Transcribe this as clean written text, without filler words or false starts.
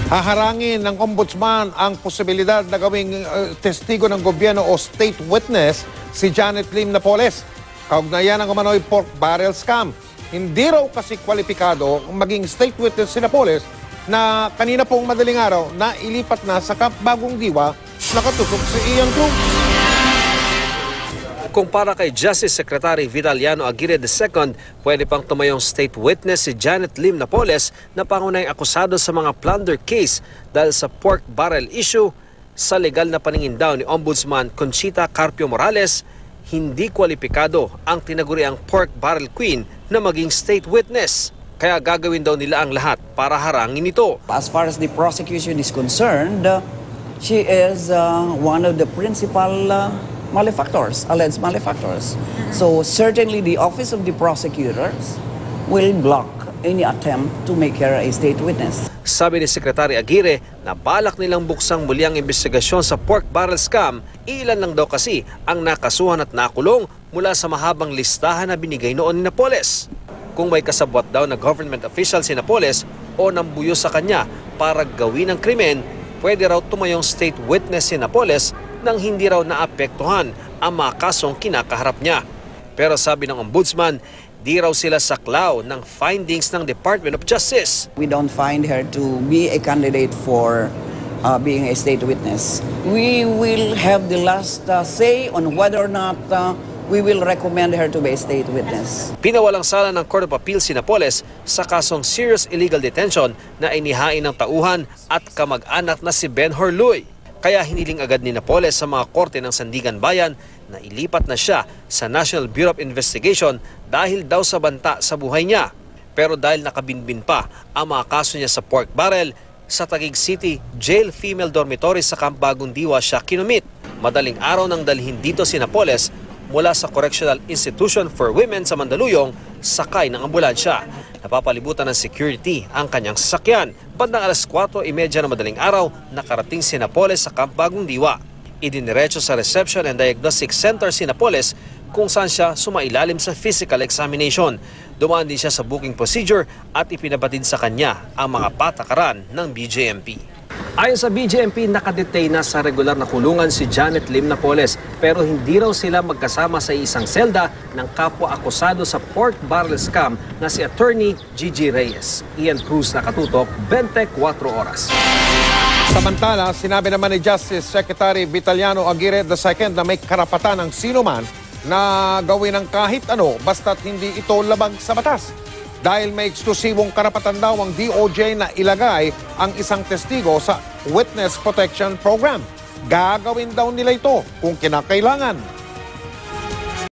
Haharangin ng ombudsman ang posibilidad na gawing testigo ng gobyerno o state witness si Janet Lim Napoles. Kaugnayan ng umano'y pork barrel scam. Hindi raw kasi kwalipikado maging state witness si Napoles na kanina pong madaling araw na ilipat na sa Camp Bagong Diwa nakatusok si Ian Cruz. Kung para kay Justice Secretary Vitaliano Aguirre II, pwede pang tumayong state witness si Janet Lim Napoles na pangunahing akusado sa mga plunder case dahil sa pork barrel issue. Sa legal na paningin daw ni Ombudsman Conchita Carpio Morales, hindi kwalipikado ang tinaguriang pork barrel queen na maging state witness. Kaya gagawin daw nila ang lahat para harangin ito. As far as the prosecution is concerned, she is one of the principal malefactors, alleged malefactors. So certainly the Office of the Prosecutors will block any attempt to make her a state witness. Sabi ni Secretary Aguirre na balak nilang buksang muli ang investigasyon sa pork barrel scam, ilan lang daw kasi ang nakasuhan at nakulong mula sa mahabang listahan na binigay noon ni Napoles. Kung may kasabwat daw na government official si Napoles o nambuyo sa kanya para gawin ang krimen, pwede raw tumayong state witness si Napoles nang hindi raw naapektuhan ang mga kasong kinakaharap niya. Pero sabi ng ombudsman, di raw sila saklaw ng findings ng Department of Justice. We don't find her to be a candidate for being a state witness. We will have the last say on whether or not we will recommend her to be a state witness. Pinawalang sala ng Court of Appeal si Napoles sa kasong serious illegal detention na inihain ng tauhan at kamag-anak na si Ben Horluy. Kaya hiniling agad ni Napoles sa mga korte ng Sandigan Bayan na ilipat na siya sa National Bureau of Investigation dahil daw sa banta sa buhay niya. Pero dahil nakabinbin pa ang mga kaso niya sa pork barrel, sa Taguig City Jail Female Dormitory sa Camp Bagong Diwa siya kinumit. Madaling araw nang dalhin dito si Napoles mula sa Correctional Institution for Women sa Mandaluyong, sakay ng ambulansya. Napapalibutan ng security ang kanyang sasakyan. Bandang alas 4:30 na madaling araw, nakarating si Napoles sa Camp Bagong Diwa. Idiniretso sa Reception and Diagnostic Center si Napoles kung saan siya sumailalim sa physical examination. Dumaan din siya sa booking procedure at ipinabatid sa kanya ang mga patakaran ng BJMP. Ayon sa BJMP, nakadetain na sa regular na kulungan si Janet Lim Napoles pero hindi raw sila magkasama sa isang selda ng kapwa akusado sa pork barrel scam na si Attorney Gigi Reyes. Ian Cruz, nakatutok, 24 oras. Samantala, sinabi naman ni Justice Secretary Vitaliano Aguirre II na may karapatan ng sinuman na gawin ng kahit ano basta't hindi ito labag sa batas. Dahil may eksklusibong karapatan daw ang DOJ na ilagay ang isang testigo sa Witness Protection Program. Gagawin daw nila ito kung kinakailangan.